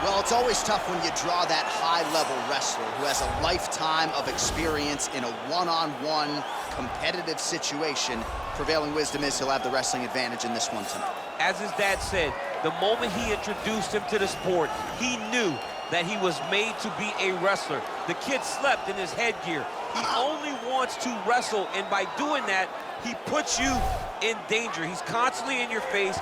Well, it's always tough when you draw that high-level wrestler who has a lifetime of experience in a one-on-one competitive situation. Prevailing wisdom is he'll have the wrestling advantage in this one tonight. As his dad said, the moment he introduced him to the sport, he knew that he was made to be a wrestler. The kid slept in his headgear. He only wants to wrestle, and by doing that, he puts you in danger. He's constantly in your face,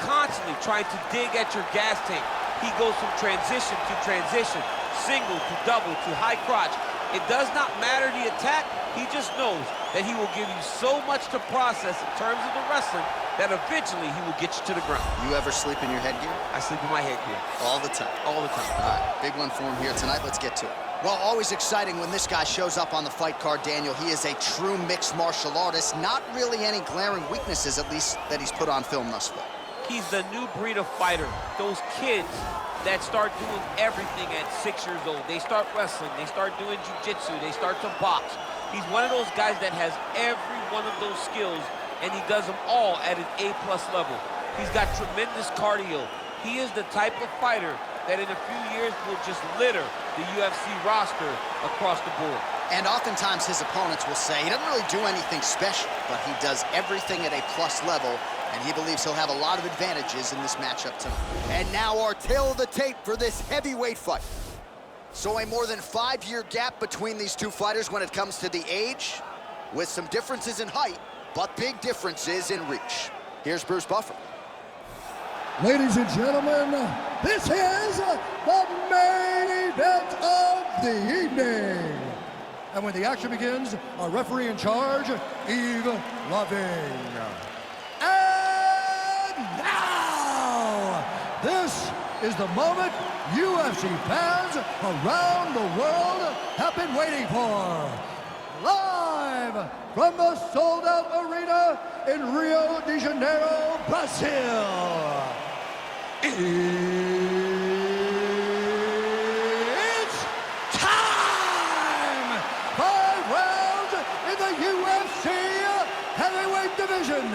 constantly trying to dig at your gas tank. He goes from transition to transition, single to double to high crotch. It does not matter the attack. He just knows that he will give you so much to process in terms of the wrestling that eventually he will get you to the ground. You ever sleep in your headgear? I sleep in my headgear. All the time? All the time. All right, big one for him here tonight. Let's get to it. Well, always exciting when this guy shows up on the fight card, Daniel. He is a true mixed martial artist. Not really any glaring weaknesses, at least, that he's put on film thus far. He's the new breed of fighter. Those kids that start doing everything at 6 years old. They start wrestling, they start doing jiu-jitsu, they start to box. He's one of those guys that has every one of those skills, and he does them all at an A-plus level. He's got tremendous cardio. He is the type of fighter that in a few years will just litter the UFC roster across the board. And oftentimes his opponents will say he doesn't really do anything special, but he does everything at a plus level, and he believes he'll have a lot of advantages in this matchup tonight. And now our tale of the tape for this heavyweight fight. So a more than 5-year gap between these two fighters when it comes to the age, with some differences in height, but big differences in reach. Here's Bruce Buffer. Ladies and gentlemen, this is the main event of the evening. And when the action begins, our referee in charge, Yves Loving. And now, this is the moment UFC fans around the world have been waiting for. Live from the sold-out arena in Rio de Janeiro, Brazil. It's time! 5 rounds in the UFC heavyweight division.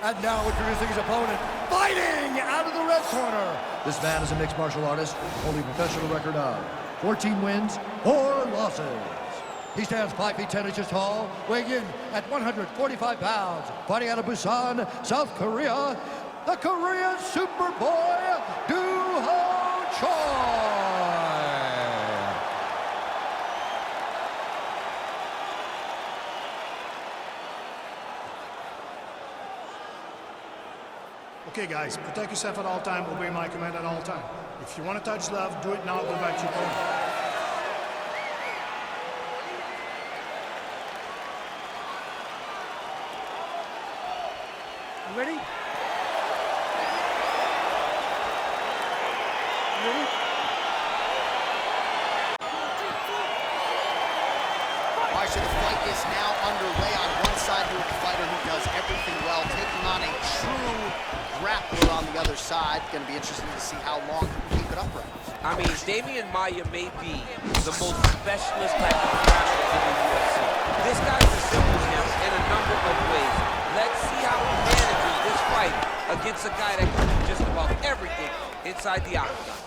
And now introducing his opponent, fighting out of the red corner. This man is a mixed martial artist, holding a professional record of 14 wins, 4 losses. He stands 5 feet 10 inches tall, weighing in at 145 pounds, fighting out of Busan, South Korea, the Korean Superboy, Do-Ho Choi. Okay guys, protect yourself at all time, obey my command at all time. If you want to touch love, do it now, go back to your corner. You ready? You ready? All right, so the fight is now underway. On one side, you have a fighter who does everything well, taking on a true grappler on the other side. Going to be interesting to see how long he can keep it upright. I mean, Damian Maia may be the most specialist type of grappler in the UFC. This guy resembles him in a number of ways. Let's see how he manages this fight against a guy that can do just about everything inside the octagon.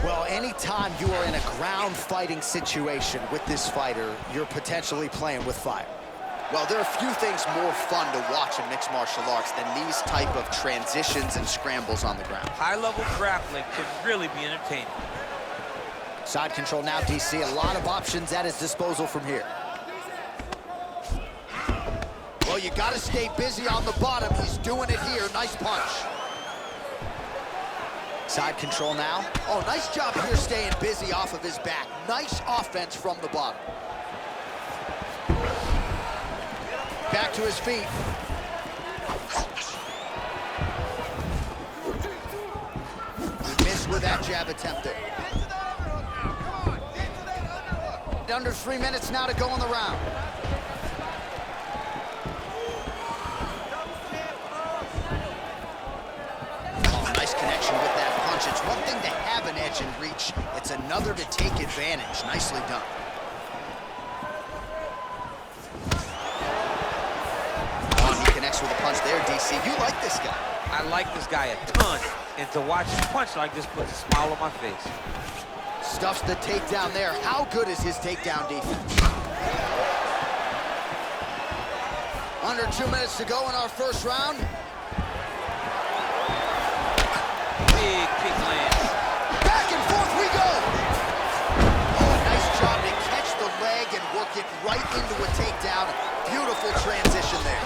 Well, anytime you are in a ground fighting situation with this fighter, you're potentially playing with fire. Well, there are few things more fun to watch in mixed martial arts than these type of transitions and scrambles on the ground. High-level grappling can really be entertaining. Side control now, DC. A lot of options at his disposal from here. Well, you got to stay busy on the bottom. He's doing it here. Nice punch. Side control now. Oh, nice job here staying busy off of his back. Nice offense from the bottom. Back to his feet. He missed with that jab attempt there. Under 3 minutes now to go in the round. Oh, edge and reach. It's another to take advantage. Nicely done. He connects with a punch there, DC. You like this guy. I like this guy a ton, and to watch him punch like this puts a smile on my face. Stuffs the takedown there. How good is his takedown defense? Under 2 minutes to go in our first round. Big kick lands. Back and forth we go. Oh, a nice job to catch the leg and work it right into a takedown. Beautiful transition there.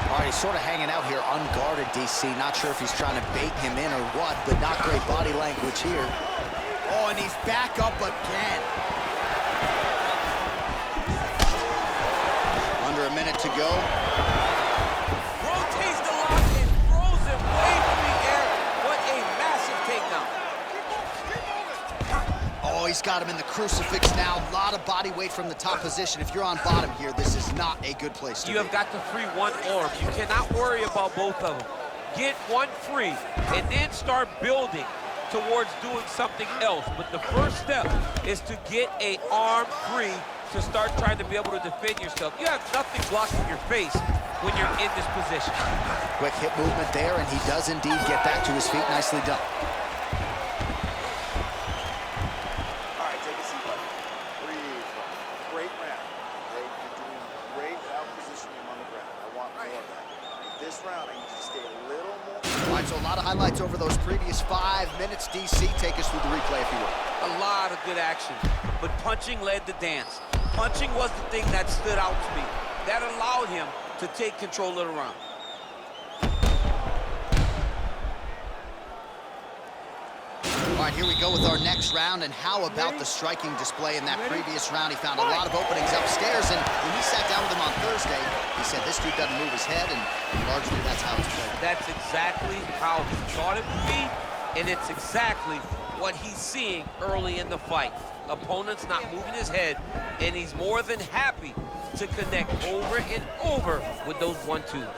All right, he's sort of hanging out here unguarded, DC. Not sure if he's trying to bait him in or what, but not great body language here. Oh, and he's back up again. Under a minute to go. Rotates the lock and throws him way through the air. What a massive takedown. Oh, he's got him in the crucifix now. A lot of body weight from the top position. If you're on bottom here, this is not a good place to be. You have got to free one arm. You cannot worry about both of them. Get one free and then start building towards doing something else. But the first step is to get an arm free to start trying to be able to defend yourself. You have nothing blocking your face when you're in this position. Quick hip movement there, and he does indeed get back to his feet. Nicely done. All right, take a seat, buddy. Breathe. Great round. Okay? You're doing great without positioning on the ground. I want more of that. This round, I need you to stay a little more. All right, so a lot of highlights over those previous 5 minutes. DC, take us through the replay if you will. A lot of good action, but punching led the dance. Punching was the thing that stood out to me. That allowed him to take control of the round. All right, here we go with our next round, and how about the striking display in that previous round? He found a lot of openings upstairs, and when he sat down with him on Thursday, he said this dude doesn't move his head, and largely that's how it's played. That's exactly how he thought it would be, and it's exactly what he's seeing early in the fight. Opponent's not moving his head, and he's more than happy to connect over and over with those 1-2s.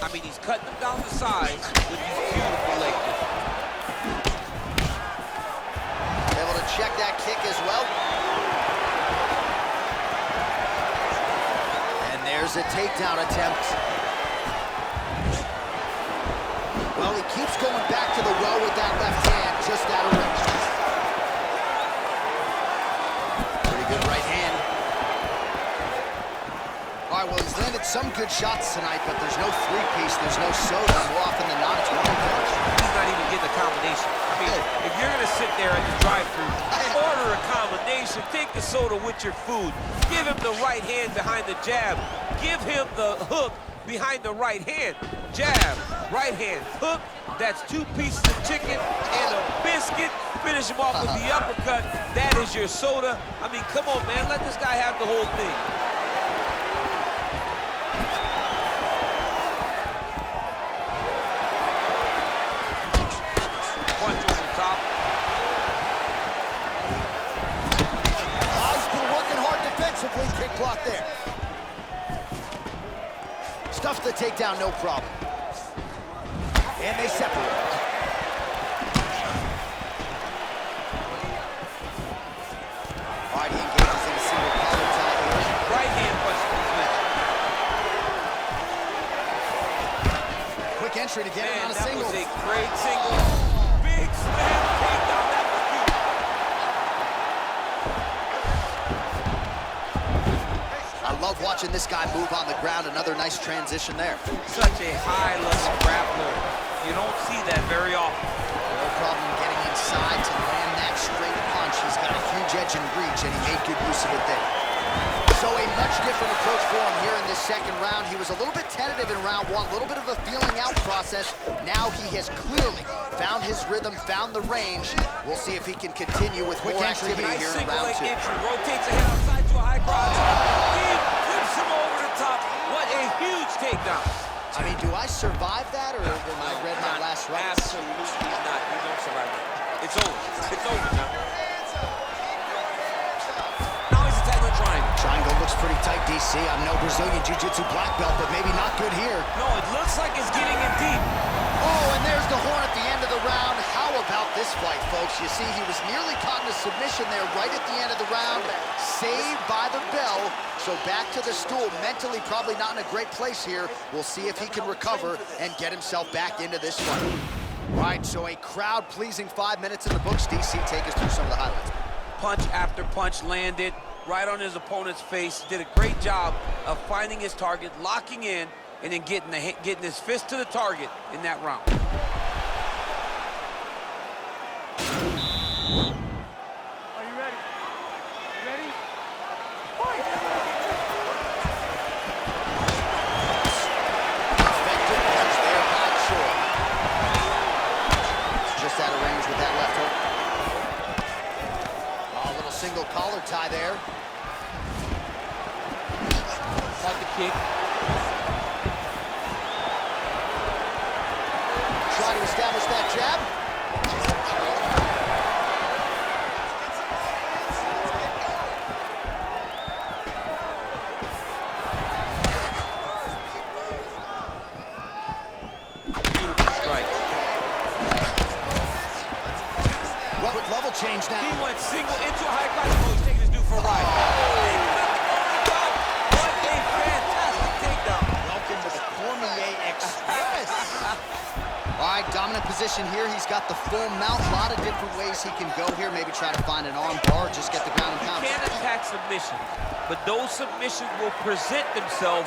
I mean, he's cutting them down the sides with these beautiful leg kicks. Able to check that kick as well. And there's a takedown attempt. Well, he keeps going back to the well with that left hand, just out of range. Pretty good right hand. All right, well, he's landed some good shots tonight, but there's no three-piece, there's no soda. More often than not, it's one punch. He's not even getting a combination. I mean, if you're going to sit there at the drive-thru, order a combination, take the soda with your food, give him the right hand behind the jab, give him the hook behind the right hand, jab, right hand, hook. That's 2 pieces of chicken and a biscuit. Finish him off with the uppercut. That is your soda. I mean, come on, man. Let this guy have the whole thing. Punch over the top. He's been working hard defensively. Kick block there. Stuffs the takedown, no problem. And they separate. All right, he engages in a single collar tie here. Right hand punch to the clinch. Quick entry to get him on a that single. was a great single. Big slam takedown. That was beautiful. I love watching this guy move on the ground. Another nice transition there. Such a high-level grappler. You don't see that very often. No problem getting inside to land that straight punch. He's got a huge edge and reach, and he made good use of it there. So a much different approach for him here in this second round. He was a little bit tentative in round 1, a little bit of a feeling out process. Now he has clearly found his rhythm, found the range. We'll see if he can continue with more activity Nice here in single round leg 2. entry. Rotates the head outside to a high cross. He flips him over the top. What a huge takedown. I mean, do I survive that, or am I read my last round? Absolutely not. You don't survive that. It's over. It's over now. looks pretty tight, DC. I'm no Brazilian Jiu-Jitsu black belt, but maybe not good here. No, it looks like it's getting in deep. Oh, and there's the horn at the end of the round. How about this fight, folks? You see, he was nearly caught in a submission there right at the end of the round. Saved by the bell. So back to the stool. Mentally, probably not in a great place here. We'll see if he can recover and get himself back into this fight. All right, so a crowd-pleasing 5 minutes in the books. DC, take us through some of the highlights. Punch after punch landed right on his opponent's face. Did a great job of finding his target, locking in, and then getting his fist to the target in that round. Are you ready? You ready? Fight! Effective punch there, not sure. Just out of range with that left hook. Oh, a little single collar tie there. Pocket kick. Try to establish that jab. Beautiful strike. Level change now. He went single into a high cross. Oh, he's taking his dude for a ride. What a fantastic takedown. Welcome to the Cormier Express. All right, dominant position here. He's got the full mount. A lot of different ways he can go here. Maybe try to find an arm bar, just get the ground and pound. He can't attack submission, but those submissions will present themselves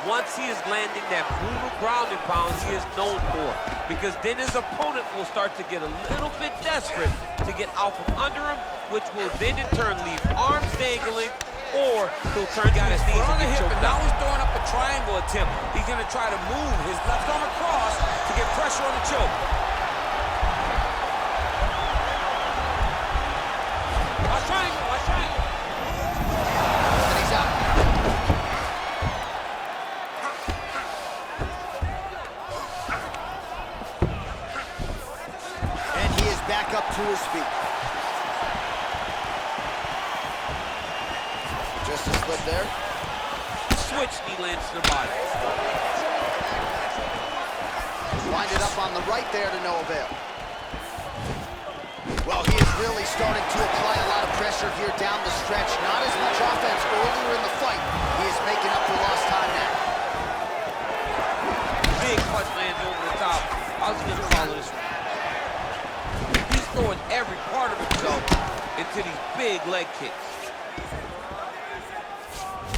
once he is landing that brutal ground and pound he is known for. Because then his opponent will start to get a little bit desperate to get out from under him, which will then in turn leave arms dangling, or he'll turn to his knees and get choked out. Now he's throwing up a triangle attempt. He's going to try to move his left arm across to get pressure on the choke. Watch triangle, watch triangle. And he's out. And he is back up to his feet. Just a split there. Switch, he lands to the body. Winded up on the right there to no avail. Well, he is really starting to apply a lot of pressure here down the stretch. Not as much offense earlier in the fight. He is making up for lost time now. Big punch lands over the top. How's he gonna follow this one? He's throwing every part of himself into these big leg kicks.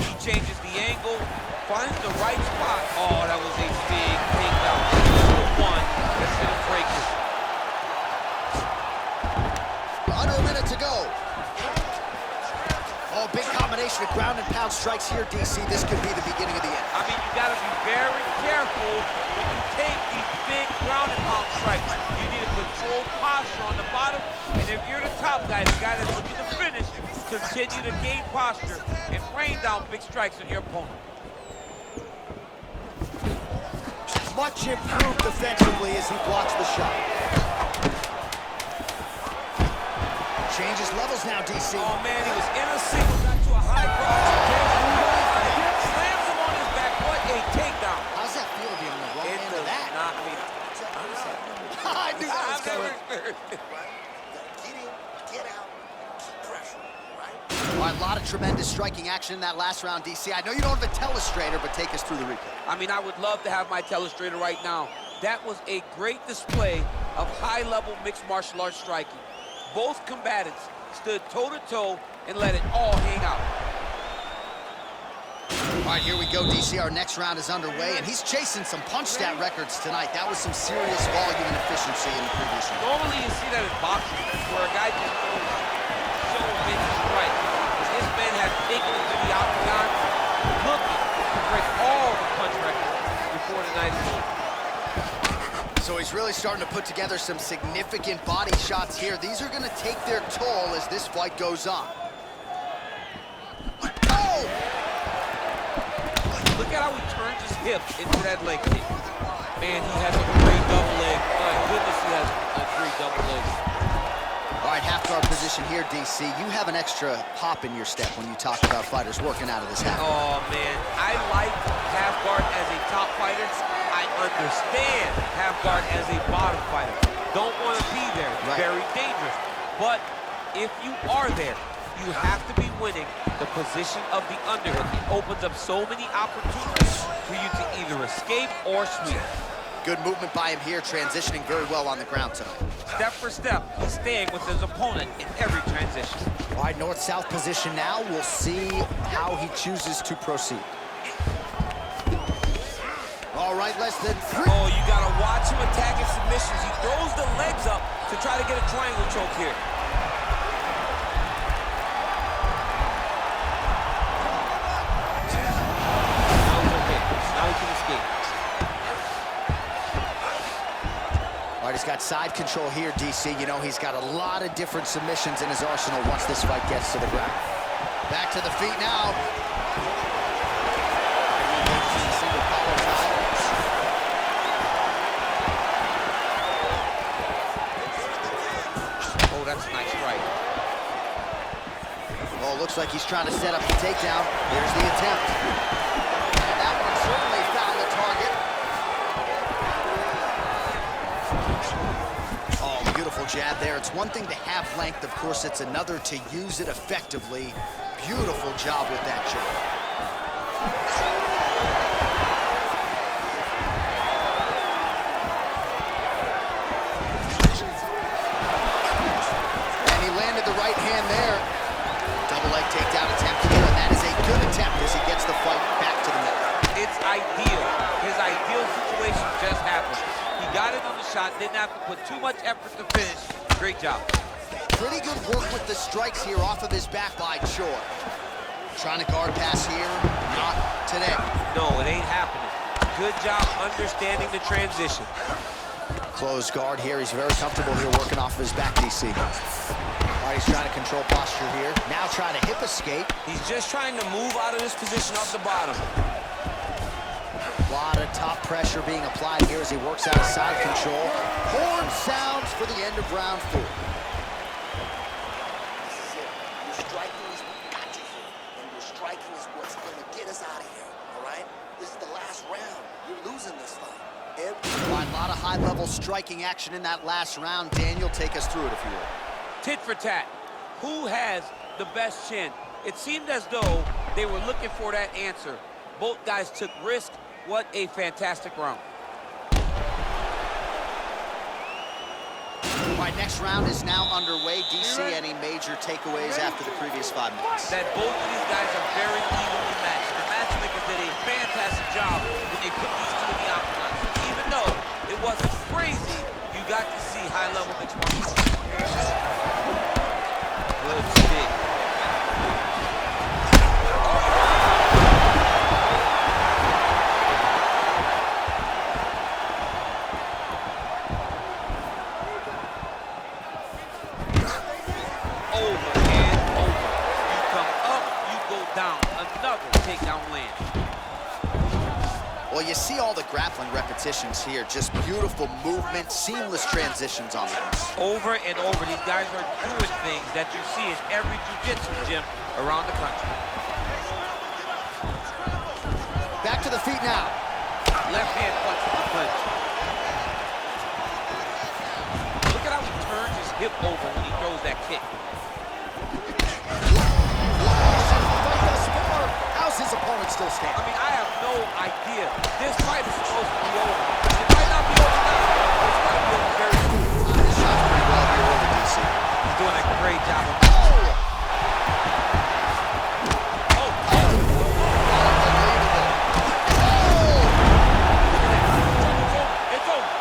He changes the angle, finds the right spot. Oh, that was a big takedown. One that's gonna break it. Under a minute to go. Oh, big combination of ground and pound strikes here, DC. This could be the beginning of the end. I mean, you gotta be very careful when you take these big ground and pound strikes. You need a controlled posture on the bottom, and if you're the top guy, the guy that's looking to finish, continue to gain posture and rain down big strikes on your opponent. Much improved defensively as he blocks the shot. Changes levels now, DC. Oh man, he was in a single, got to a high cross. Slams him on his back. What a takedown. How's that feel to be on the wrong end of that? Not me. I knew that was coming. Get out, keep pressure, right? All right, a lot of tremendous striking action in that last round, DC. I know you don't have a telestrator, but take us through the replay. I mean, I would love to have my telestrator right now. That was a great display of high-level mixed martial arts striking. Both combatants stood toe-to-toe and let it all hang out. All right, here we go, DC. Our next round is underway, and he's chasing some punch stat records tonight. That was some serious volume and efficiency in the previous round. Normally you see that in boxing, where a guy just goes so many strikes. This man has taken it to the octagon, looking to break all the punch records before the night is over. So he's really starting to put together some significant body shots here. These are going to take their toll as this fight goes on. Oh! Look at how he turns his hip into that leg kick. Man, he has a great double leg. My goodness, he has a great double leg. All All right, half guard position here, DC. You have an extra hop in your step when you talk about fighters working out of this half. Oh, man. I like half guard as a top fighter. I understand half guard as a bottom fighter. Don't want to be there. Right. Very dangerous. But if you are there, you have to be winning the position of the underhook. It opens up so many opportunities for you to either escape or sweep. Good movement by him here, transitioning very well on the ground tonight. Step for step, he's staying with his opponent in every transition. All right, north-south position now. We'll see how he chooses to proceed. All right, less than 3. Oh, you gotta watch him attacking submissions. He throws the legs up to try to get a triangle choke here. Now he's okay. Now he can escape. All right, he's got side control here, DC. You know, he's got a lot of different submissions in his arsenal once this fight gets to the ground. Back to the feet now. Single collar tie. Oh, that's a nice strike. Oh, looks like he's trying to set up the takedown. Here's the attempt. And that one certainly found the target. Oh, beautiful jab there. It's one thing to have length. Of course, it's another to use it effectively. Beautiful job with that jab. And he landed the right hand there. Double leg takedown attempt here, and that is a good attempt as he gets the fight back to the middle. It's ideal. His ideal situation just happened. He got it on the shot, didn't have to put too much effort to finish. Great job. Pretty good work with the strikes here off of his back by Choi. Trying to guard pass here, not today. No, it ain't happening. Good job understanding the transition. Closed guard here. He's very comfortable here working off of his back, DC. All right, he's trying to control posture here. Now trying to hip escape. He's just trying to move out of this position off the bottom. A lot of top pressure being applied here as he works out of side control. Horn sounds for the end of round 4. This is it. Your striking is what got you here. And your striking is what's going to get us out of here. All right? This is the last round. You're losing this fight. All right, a lot of high-level striking action in that last round. Daniel, take us through it if you will. Tit for tat. Who has the best chin? It seemed as though they were looking for that answer. Both guys took risk. What a fantastic round. All right, next round is now underway. DC, any major takeaways after the previous 5 minutes? That both of these guys are very evenly matched. The matchmakers did a fantastic job when they put these two in the octagon. Even though it wasn't crazy, you got to see high-level mixed martial arts. Good stick. Over and over. You come up, you go down. Another takedown land. Well, you see all the grappling repetitions here. Just beautiful movement, seamless transitions on the ground. Over and over, these guys are doing things that you see in every jiu-jitsu gym around the country. Back to the feet now. Left hand punch with the punch. Look at how he turns his hip over when he throws that kick. How's his opponent still I standing? mean, I have no idea. This fight is supposed to be over. It might not be over now. It's going to be over very soon. This shot's pretty well here over DC. He's doing a great job of It's over.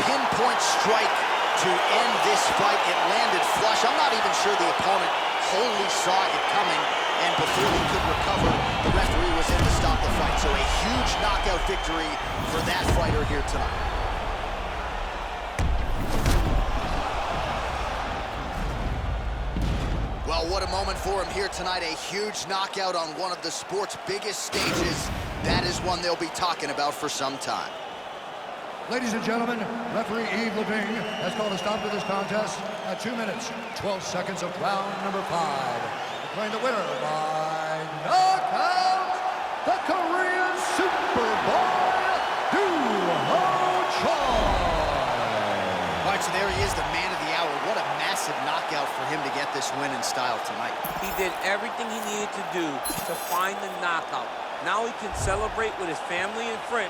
Pinpoint strike to end this fight. It landed flush. I'm not even sure the opponent wholly saw it coming, and before he could recover, the referee was in to stop the fight. So a huge knockout victory for that fighter here tonight. Well, what a moment for him here tonight. A huge knockout on one of the sport's biggest stages. That is one they'll be talking about for some time. Ladies and gentlemen, referee Yves Levine has called a stop to this contest at 2 minutes, 12 seconds of round number 5. Declaring the winner by knockout, the Korean Superboy, All right, so there he is, the man of the hour. What a massive knockout for him to get this win in style tonight. He did everything he needed to do to find the knockout. Now he can celebrate with his family and friends